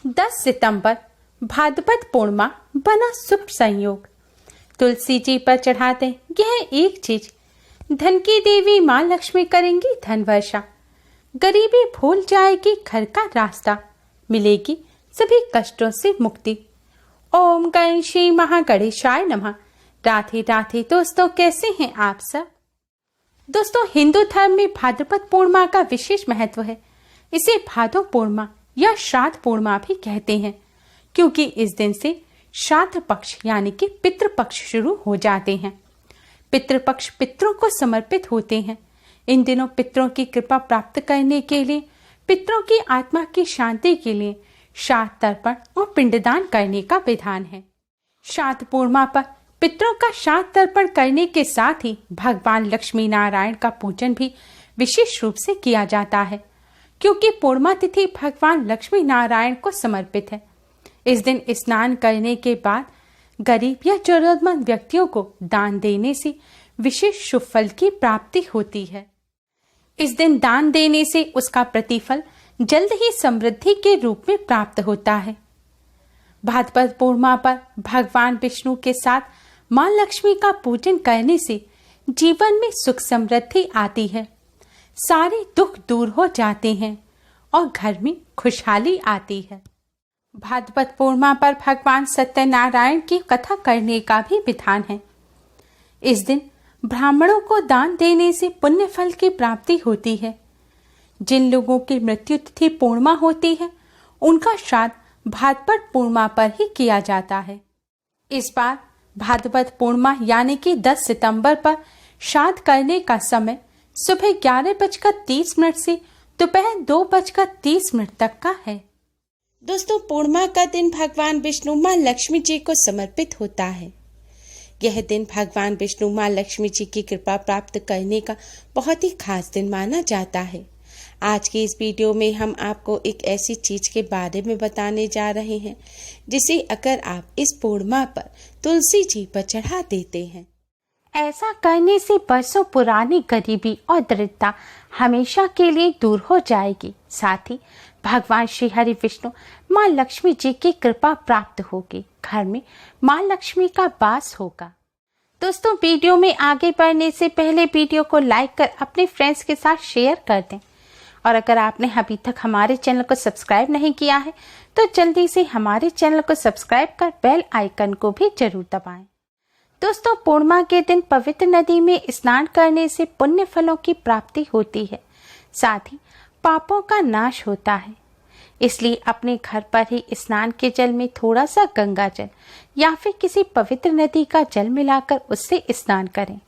10 सितंबर भाद्रपद पूर्णिमा बना शुभ संयोग। तुलसी जी पर चढ़ाते यह एक चीज, धन की देवी माँ लक्ष्मी करेंगी धन वर्षा, गरीबी भूल जाएगी घर का रास्ता, मिलेगी सभी कष्टों से मुक्ति। ओम गणेशी महागणेशाय नमः। राधे राधे दोस्तों, कैसे हैं आप सब। दोस्तों, हिंदू धर्म में भाद्रपद पूर्णिमा का विशेष महत्व है। इसे भादो पूर्णिमा या श्राद्ध पूर्णिमा भी कहते हैं, क्योंकि इस दिन से श्राद्ध पक्ष यानी कि पितृपक्ष शुरू हो जाते हैं। पितृपक्ष पितरों को समर्पित होते हैं। इन दिनों पितरों की कृपा प्राप्त करने के लिए, पितरों की आत्मा की शांति के लिए श्राद्ध तर्पण और पिंडदान करने का विधान है। श्राद्ध पूर्णिमा पर पितरों का श्राद्ध तर्पण करने के साथ ही भगवान लक्ष्मी नारायण का पूजन भी विशेष रूप से किया जाता है, क्योंकि पूर्णिमा तिथि भगवान लक्ष्मी नारायण को समर्पित है। इस दिन स्नान करने के बाद गरीब या जरूरतमंद व्यक्तियों को दान देने से विशेष शुभ फल की प्राप्ति होती है। इस दिन दान देने से उसका प्रतिफल जल्द ही समृद्धि के रूप में प्राप्त होता है। भाद्रपद पूर्णिमा पर भगवान विष्णु के साथ मां लक्ष्मी का पूजन करने से जीवन में सुख समृद्धि आती है, सारे दुख दूर हो जाते हैं और घर में खुशहाली आती है। भाद्रपद पूर्णिमा पर भगवान सत्यनारायण की कथा करने का भी विधान है। इस दिन ब्राह्मणों को दान देने से पुण्य फल की प्राप्ति होती है। जिन लोगों की मृत्यु तिथि पूर्णिमा होती है, उनका श्राद्ध भाद्रपद पूर्णिमा पर ही किया जाता है। इस बार भाद्रपद पूर्णिमा यानी कि 10 सितंबर पर श्राद्ध करने का समय सुबह 11:30 से दोपहर 2:30 तक का है। दोस्तों, पूर्णिमा का दिन भगवान विष्णु माँ लक्ष्मी जी को समर्पित होता है। यह दिन भगवान विष्णु माँ लक्ष्मी जी की कृपा प्राप्त करने का बहुत ही खास दिन माना जाता है। आज की इस वीडियो में हम आपको एक ऐसी चीज के बारे में बताने जा रहे हैं, जिसे अगर आप इस पूर्णिमा पर तुलसी जी पर चढ़ा देते हैं, ऐसा करने से बरसों पुरानी गरीबी और दरिद्रता हमेशा के लिए दूर हो जाएगी। साथ ही भगवान श्री हरि विष्णु माँ लक्ष्मी जी की कृपा प्राप्त होगी। घर में माँ लक्ष्मी का वास होगा। दोस्तों, वीडियो में आगे बढ़ने से पहले वीडियो को लाइक कर अपने फ्रेंड्स के साथ शेयर कर दें, और अगर आपने अभी तक हमारे चैनल को सब्सक्राइब नहीं किया है तो जल्दी से हमारे चैनल को सब्सक्राइब कर बेल आइकन को भी जरूर दबाएं। दोस्तों, पूर्णिमा के दिन पवित्र नदी में स्नान करने से पुण्य फलों की प्राप्ति होती है, साथ ही पापों का नाश होता है। इसलिए अपने घर पर ही स्नान के जल में थोड़ा सा गंगा जल या फिर किसी पवित्र नदी का जल मिलाकर उससे स्नान करें।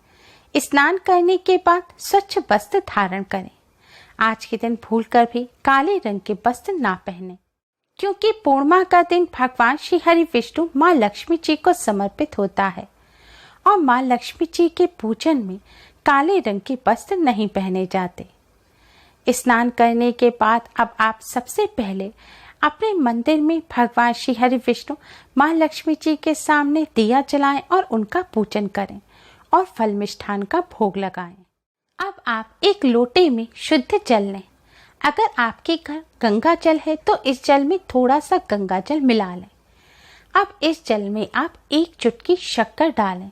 स्नान करने के बाद स्वच्छ वस्त्र धारण करें। आज के दिन भूलकर भी काले रंग के वस्त्र ना पहने, क्योंकि पूर्णिमा का दिन भगवान श्री हरि विष्णु माँ लक्ष्मी जी को समर्पित होता है और माँ लक्ष्मी जी के पूजन में काले रंग के वस्त्र नहीं पहने जाते। स्नान करने के बाद अब आप सबसे पहले अपने मंदिर में भगवान श्री हरि विष्णु माँ लक्ष्मी जी के सामने दिया जलाएं और उनका पूजन करें और फल मिष्ठान का भोग लगाएं। अब आप एक लोटे में शुद्ध जल लें। अगर आपके घर गंगा जल है तो इस जल में थोड़ा सा गंगा जल मिला लें। अब इस जल में आप 1 चुटकी शक्कर डालें।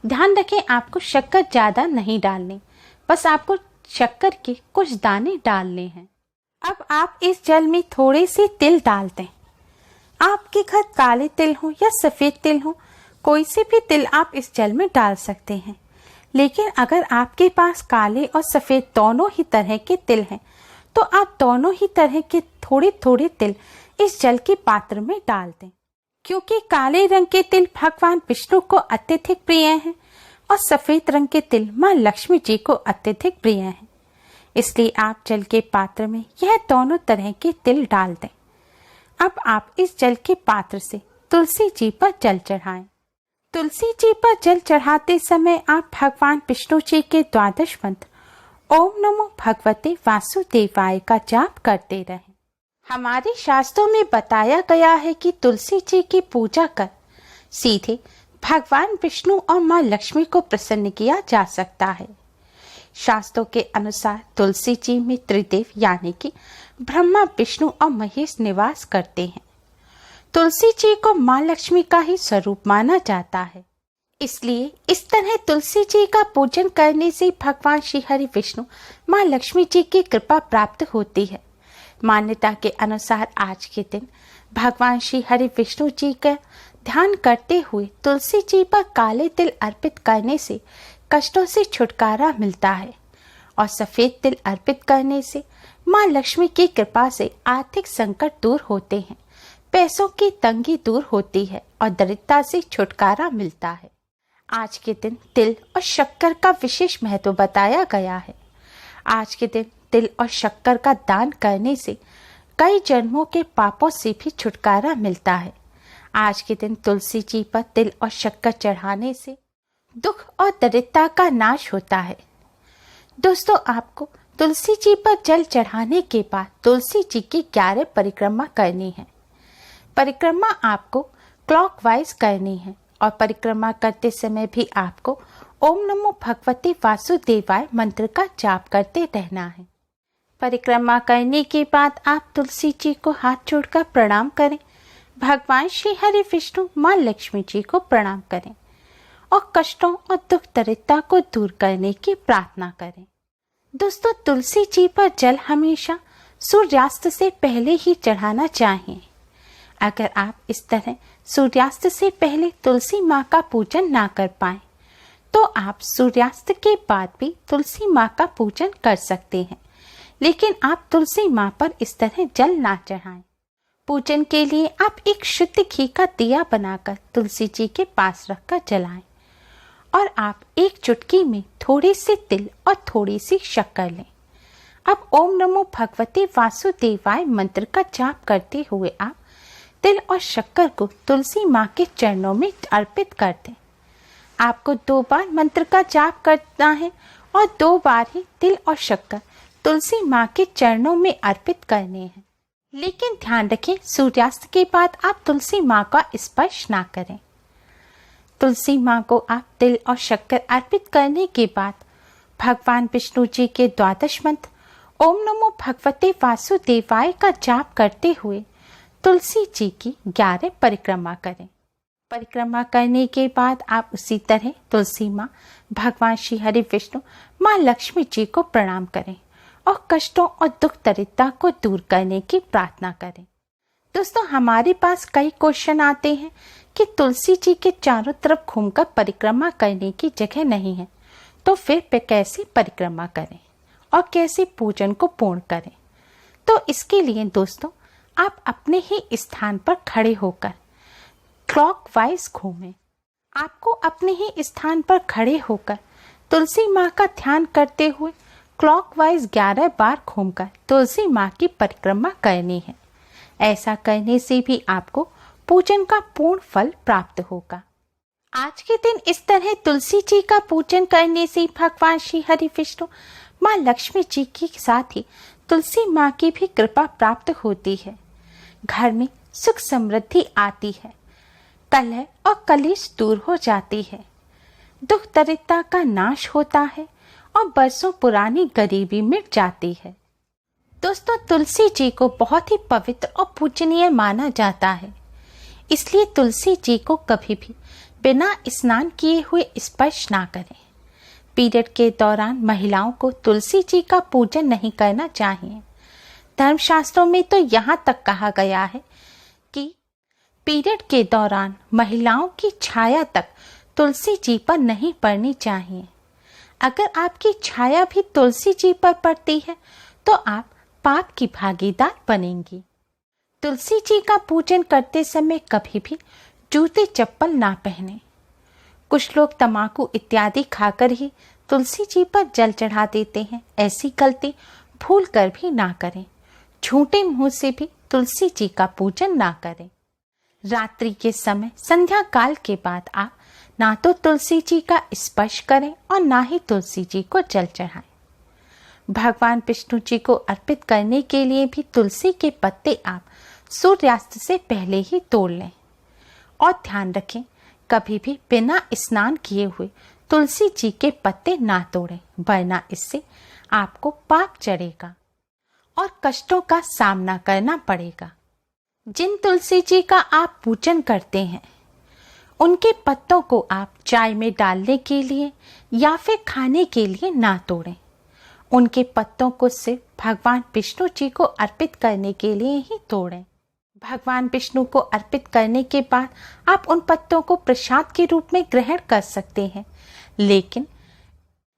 ध्यान रखें, आपको शक्कर ज्यादा नहीं डालनी, बस आपको शक्कर के कुछ दाने डालने हैं। अब आप इस जल में थोड़े से तिल डाल दें। आपके घर काले तिल हो या सफेद तिल हो, कोई से भी तिल आप इस जल में डाल सकते हैं। लेकिन अगर आपके पास काले और सफेद दोनों ही तरह के तिल हैं, तो आप दोनों ही तरह के थोड़े थोड़े तिल इस जल के पात्र में डाल दें, क्योंकि काले रंग के तिल भगवान विष्णु को अत्यधिक प्रिय हैं और सफेद रंग के तिल माँ लक्ष्मी जी को अत्यधिक प्रिय हैं। इसलिए आप जल के पात्र में यह दोनों तरह के तिल डाल दें। अब आप इस जल के पात्र से तुलसी जी पर जल चढ़ाएं। तुलसी जी पर जल चढ़ाते समय आप भगवान विष्णु जी के 12 मंत्र ओम नमो भगवते वासुदेवाय का जाप करते रहें। हमारे शास्त्रों में बताया गया है कि तुलसी जी की पूजा कर सीधे भगवान विष्णु और माँ लक्ष्मी को प्रसन्न किया जा सकता है। शास्त्रों के अनुसार तुलसी जी में त्रिदेव यानी कि ब्रह्मा, विष्णु और महेश निवास करते हैं। तुलसी जी को माँ लक्ष्मी का ही स्वरूप माना जाता है। इसलिए इस तरह तुलसी जी का पूजन करने से भगवान श्री हरि विष्णु माँ लक्ष्मी जी की कृपा प्राप्त होती है। मान्यता के अनुसार आज के दिन भगवान श्री हरि विष्णु जी का ध्यान करते हुए तुलसी जी पर काले तिल अर्पित करने से कष्टों से छुटकारा मिलता है और सफेद तिल अर्पित करने से माँ लक्ष्मी की कृपा से आर्थिक संकट दूर होते हैं, पैसों की तंगी दूर होती है और दरिद्रता से छुटकारा मिलता है। आज के दिन तिल और शक्कर का विशेष महत्व बताया गया है। आज के दिन तिल और शक्कर का दान करने से कई जन्मों के पापों से भी छुटकारा मिलता है। आज के दिन तुलसी जी पर तिल और शक्कर चढ़ाने से दुख और दरिद्रता का नाश होता है। दोस्तों, आपको तुलसी जी पर जल चढ़ाने के बाद तुलसी जी की 11 परिक्रमा करनी है। परिक्रमा आपको क्लॉकवाइज करनी है और परिक्रमा करते समय भी आपको ओम नमो भगवते वासुदेवाय मंत्र का जाप करते रहना है। परिक्रमा करने के बाद आप तुलसी जी को हाथ जोड़कर प्रणाम करें, भगवान श्री हरि विष्णु माँ लक्ष्मी जी को प्रणाम करें और कष्टों और दुख दरिद्रता को दूर करने की प्रार्थना करें। दोस्तों, तुलसी जी पर जल हमेशा सूर्यास्त से पहले ही चढ़ाना चाहिए। अगर आप इस तरह सूर्यास्त से पहले तुलसी माँ का पूजन ना कर पाए तो आप सूर्यास्त के बाद भी तुलसी माँ का पूजन कर सकते हैं, लेकिन आप तुलसी माँ पर इस तरह जल ना चढ़ाएं। पूजन के लिए आप एक शुद्ध घी का दिया बनाकर तुलसी जी के पास रखकर जलाएं और आप एक चुटकी में थोड़े से तिल और थोड़ी सी शक्कर लें। अब ओम नमो भगवते वासुदेवाय मंत्र का जाप करते हुए आप तिल और शक्कर को तुलसी माँ के चरणों में अर्पित कर दें। आपको 2 बार मंत्र का जाप करना है और 2 बार ही तिल और शक्कर तुलसी माँ के चरणों में अर्पित करने हैं। लेकिन ध्यान रखें, सूर्यास्त के बाद आप तुलसी माँ का स्पर्श ना करें। तुलसी माँ को आप तिल और शक्कर अर्पित करने के बाद भगवान विष्णु जी के 12 मंत्र ओम नमो भगवते वासुदेवाय का जाप करते हुए तुलसी जी की 11 परिक्रमा करें। परिक्रमा करने के बाद आप उसी तरह तुलसी माँ, भगवान श्री हरि विष्णु माँ लक्ष्मी जी को प्रणाम करें और कष्टों और दुख दरिद्रता को दूर करने की प्रार्थना करें। दोस्तों, हमारे पास कई क्वेश्चन आते हैं कि तुलसी जी के चारों तरफ घूमकर परिक्रमा करने की जगह नहीं है, तो फिर कैसे परिक्रमा करें और कैसे पूजन को पूर्ण करें। तो इसके लिए दोस्तों, आप अपने ही स्थान पर खड़े होकर क्लॉकवाइज घूमें। आपको अपने ही स्थान पर खड़े होकर तुलसी माँ का ध्यान करते हुए क्लॉकवाइज 11 बार घूमकर तुलसी माँ की परिक्रमा करनी है। ऐसा करने से भी आपको पूजन का पूर्ण फल प्राप्त होगा। आज के दिन इस तरह तुलसी जी का पूजन करने से भगवान श्री हरि विष्णु माँ लक्ष्मी जी के साथ ही तुलसी माँ की भी कृपा प्राप्त होती है। घर में सुख समृद्धि आती है, कलह और कलेश दूर हो जाती है, दुख दरिद्रता का नाश होता है और बरसों पुरानी गरीबी मिट जाती है। दोस्तों, तुलसी जी को बहुत ही पवित्र और पूजनीय माना जाता है, इसलिए तुलसी जी को कभी भी बिना स्नान किए हुए स्पर्श ना करें। पीरियड के दौरान महिलाओं को तुलसी जी का पूजन नहीं करना चाहिए। धर्मशास्त्रों में तो यहाँ तक कहा गया है कि पीरियड के दौरान महिलाओं की छाया तक तुलसी जी पर नहीं पड़नी चाहिए। अगर आपकी छाया भी तुलसी जी पर पड़ती है तो आप पाप की भागीदार बनेंगी। तुलसी जी का पूजन करते समय कभी भी जूते चप्पल ना पहने। कुछ लोग तंबाकू इत्यादि खाकर ही तुलसी जी पर जल चढ़ा देते हैं। ऐसी गलती भूल कर भी ना करें। झूठे मुंह से भी तुलसी जी का पूजन ना करें। रात्रि के समय संध्या काल के बाद आप ना तो तुलसी जी का स्पर्श करें और ना ही तुलसी जी को जल चढ़ाएं। भगवान विष्णु जी को अर्पित करने के लिए भी तुलसी के पत्ते आप सूर्यास्त से पहले ही तोड़ लें। और ध्यान रखें, कभी भी बिना स्नान किए हुए तुलसी जी के पत्ते ना तोड़ें, वरना इससे आपको पाप चढ़ेगा और कष्टों का सामना करना पड़ेगा। जिन तुलसी जी का आप पूजन करते हैं उनके पत्तों को आप चाय में डालने के लिए या फिर खाने के लिए ना तोड़ें। उनके पत्तों को सिर्फ भगवान विष्णु जी को अर्पित करने के लिए ही तोड़ें। भगवान विष्णु को अर्पित करने के बाद आप उन पत्तों को प्रसाद के रूप में ग्रहण कर सकते हैं, लेकिन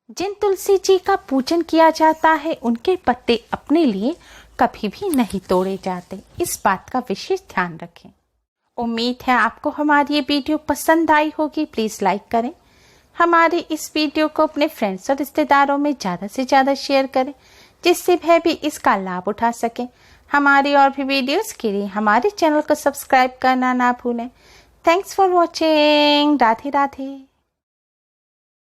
जिन तुलसी जी का पूजन किया जाता है उनके पत्ते अपने लिए कभी भी नहीं तोड़े जाते। इस बात का विशेष ध्यान रखें। उम्मीद है आपको हमारी ये वीडियो पसंद आई होगी। प्लीज़ लाइक करें। हमारे इस वीडियो को अपने फ्रेंड्स और रिश्तेदारों में ज़्यादा से ज़्यादा शेयर करें, जिससे वह भी इसका लाभ उठा सकें। हमारी और भी वीडियोस के लिए हमारे चैनल को सब्सक्राइब करना ना भूलें। Thanks for watching. Radhe Radhe.